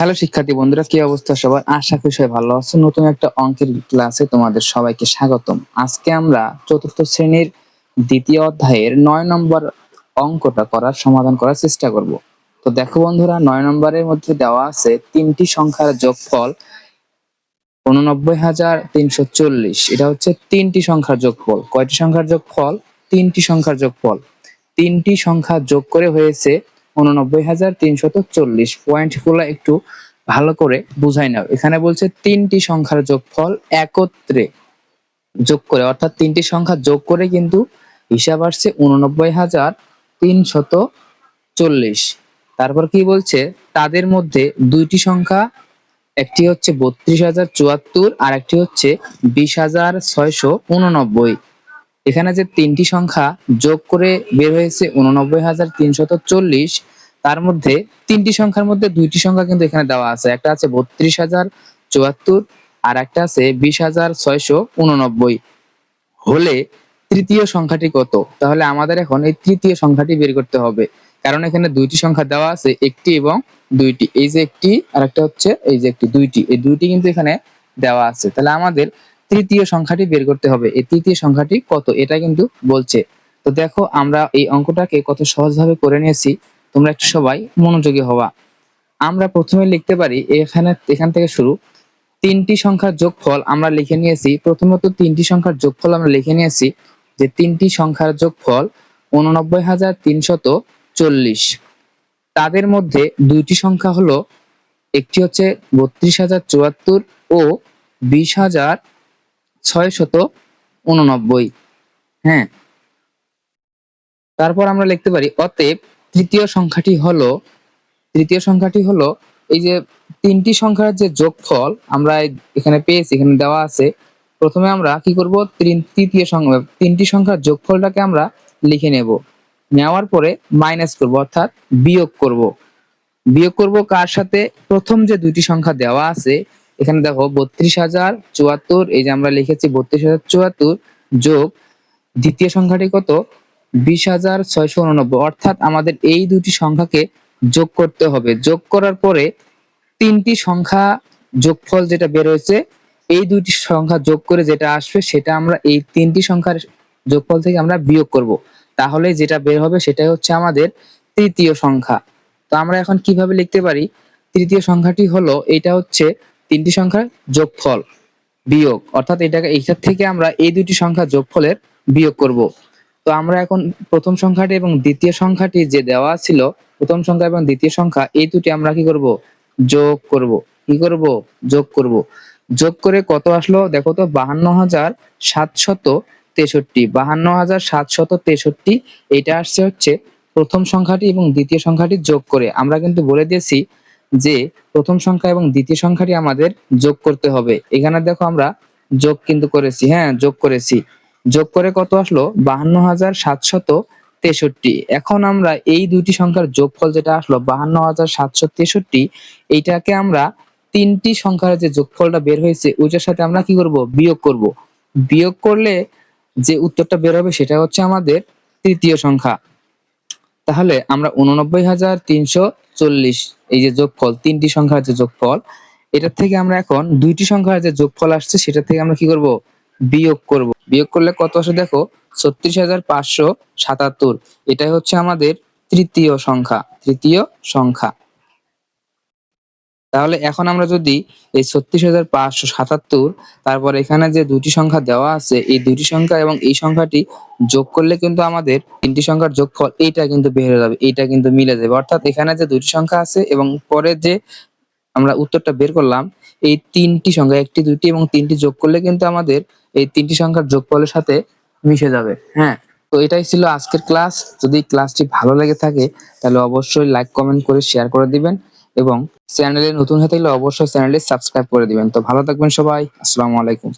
Hello শিক্ষার্থী বন্ধুরা, কি অবস্থা সবার? আশা করি সবাই ভালো আছো। নতুন একটা অঙ্কের ক্লাসে তোমাদের সবাইকে স্বাগতম। আজকে আমরা চতুর্থ শ্রেণীর দ্বিতীয় অধ্যায়ের ৯ নম্বর অঙ্কটা সমাধান করার চেষ্টা করব। তো দেখো বন্ধুরা, ৯ নম্বরের মধ্যে দেওয়া আছে তিনটি সংখ্যার যোগফল ৮৯,৩৪০। এটা হচ্ছে তিনটি সংখ্যার যোগফল। কয়টি সংখ্যার যোগফল? তিনটি সংখ্যার যোগফল। তিনটি সংখ্যা যোগ করে হয়েছে ৮৯,৩৪০। পয়েন্টগুলো একটু ভালো করে বুঝাই নাও। এখানে বলছে তিনটি সংখ্যার যোগফল একত্রে যোগ করে, অর্থাৎ তিনটি সংখ্যা যোগ করে কিন্তু হিসাব আসছে ৮৯,৩৪০। তারপর কি বলছে? তাদের মধ্যে দুইটি সংখ্যা, একটি হচ্ছে ৩২,০৭৪ আর একটি হচ্ছে ২০,৬৮৯। এখানে যে তিনটি সংখ্যা যোগ করে বের হয়েছে ৮৯,৩৪০, তার মধ্যে তিনটি সংখ্যার মধ্যে দুইটি সংখ্যা কিন্তু এখানে দেওয়া আছে। একটা আছে ৩২,০৭৪ আর একটা আছে ২০,৬৮৯। হলে তৃতীয় সংখ্যাটি কত? তাহলে আমাদের এখন এই তৃতীয় সংখ্যাটি বের করতে হবে, কারণ এখানে দুইটি সংখ্যা দেওয়া আছে, একটি এবং দুইটি। এই যে একটি আর একটা হচ্ছে এই যে একটি, দুইটি, এই দুইটি কিন্তু এখানে দেওয়া আছে। তাহলে আমাদের তৃতীয় সংখ্যাটি বের করতে হবে। এই তৃতীয় সংখ্যাটি কত এটা কিন্তু বলছে। তো দেখো, আমরা এই অঙ্কটাকে কত সহজভাবে করে নিয়েছি। তোমরা একটু সবাই মনোযোগী হওয়া। আমরা প্রথমে লিখতে পারি, এখান থেকে শুরু। তিনটি সংখ্যার যোগফল আমরা লিখে নিয়েছি। প্রথমত তিনটি সংখ্যার যোগফল আমরা লিখে নিয়েছি যে তিনটি সংখ্যার যোগফল ৮৯,৩৪০। তাদের মধ্যে দুইটি সংখ্যা হলো, একটি হচ্ছে ৩২,০৭৪ ও ২০,৬৮৯। হ্যাঁ, তারপর আমরা লিখতে পারি অতএব তৃতীয় সংখ্যাটি হলো এই যে তিনটি সংখ্যার যে যোগফল আমরা এখানে পেয়েছি, এখানে দেওয়া আছে। প্রথমে আমরা কি করব? তিনটি সংখ্যার যোগফলটাকে আমরা লিখে নেব। নেওয়ার পরে মাইনাস করব, অর্থাৎ বিয়োগ করব। বিয়োগ করব কার সাথে? প্রথম যে দুইটি সংখ্যা দেওয়া আছে, এখানে দেখো ৩২,০৭৪, এই যে আমরা লিখেছি ৩২,০৭৪ যোগ দ্বিতীয় সংখ্যাটি কত? ২০,৬৮৯। অর্থাৎ আমাদের এই দুটি সংখ্যাকে যোগ করতে হবে। যোগ করার পরে তিনটি সংখ্যা যোগফল যেটা বের হয়েছে, এই দুইটি সংখ্যা যোগ করে যেটা আসবে সেটা আমরা এই তিনটি সংখ্যার যোগফল থেকে আমরা বিয়োগ করব। তাহলে যেটা বের হবে সেটাই হচ্ছে আমাদের তৃতীয় সংখ্যা। তো আমরা এখন কিভাবে লিখতে পারি? তৃতীয় সংখ্যাটি হলো, এটা হচ্ছে তিনটি সংখ্যার যোগফল বিয়োগ, অর্থাৎ এইটার থেকে আমরা এই দুটি সংখ্যা যোগফলের বিয়োগ করব। তো আমরা এখন প্রথম সংখ্যাটি এবং দ্বিতীয় সংখ্যাটি যে দেওয়া ছিল, প্রথম সংখ্যা এবং দ্বিতীয় সংখ্যা, এই দুটি আমরা কি করব? যোগ করব। কি করব? যোগ করব। যোগ করে কত আসলো দেখো তো? ৫২,৭৬৩। ৫২,৭৬৩, এটা আসছে হচ্ছে প্রথম সংখ্যাটি এবং দ্বিতীয় সংখ্যাটি যোগ করে। আমরা কিন্তু বলে দিয়েছি যে প্রথম সংখ্যা এবং দ্বিতীয় সংখ্যাটি আমাদের যোগ করতে হবে। এখানে দেখো আমরা যোগ কিন্তু করেছি, হ্যাঁ যোগ করেছি। যোগ করে কত আসলো? ৫২,৭৬৩। এখন আমরা এই দুইটি সংখ্যার যোগফল যেটা আসলো ৫২,৭৬৩, এইটাকে আমরা তিনটি সংখ্যার যে যোগফলটা বের হয়েছে ওইটার সাথে আমরা কি করব? বিয়োগ করব। বিয়োগ করলে যে উত্তরটা বের হবে সেটা হচ্ছে আমাদের তৃতীয় সংখ্যা। তাহলে আমরা ৮৯,৩৪০, এই যে যোগফল, তিনটি সংখ্যার যে যোগফল, এটার থেকে আমরা এখন দুইটি সংখ্যার যে যোগফল আসছে সেটা থেকে আমরা কি করব? বিয়োগ করব। বিয়োগ করলে কত আসে দেখো? ৩৬,৫৭৭। এটাই হচ্ছে আমাদের তৃতীয় সংখ্যা। তাহলে এখন আমরা যদি এই ৩৬,৫৭৭, তারপর এখানে যে দুটি সংখ্যা দেওয়া আছে, এই দুটি সংখ্যা এবং এই সংখ্যাটি যোগ করলে কিন্তু আমাদের তিনটি সংখ্যার যোগফল এইটা কিন্তু বের হয়ে যাবে, এইটা কিন্তু মিলে যাবে। অর্থাৎ এখানে যে দুটি সংখ্যা আছে এবং পরে যে আমরা উত্তরটা বের করলাম, এই তিনটি সংখ্যা, একটি, দুইটি এবং তিনটি যোগ করলে কিন্তু আমাদের এই তিনটি সংখ্যার যোগফলের সাথে মিশে যাবে। হ্যাঁ, তো এটাই ছিল আজকের ক্লাস। যদি ক্লাসটি ভালো লেগে থাকে তাহলে অবশ্যই লাইক, কমেন্ট করে শেয়ার করে দিবেন এবং চ্যানেলে নতুন হয়ে থাকলে অবশ্যই চ্যানেলটি সাবস্ক্রাইব করে দিবেন। তো ভালো থাকবেন সবাই। আসসালামু আলাইকুম।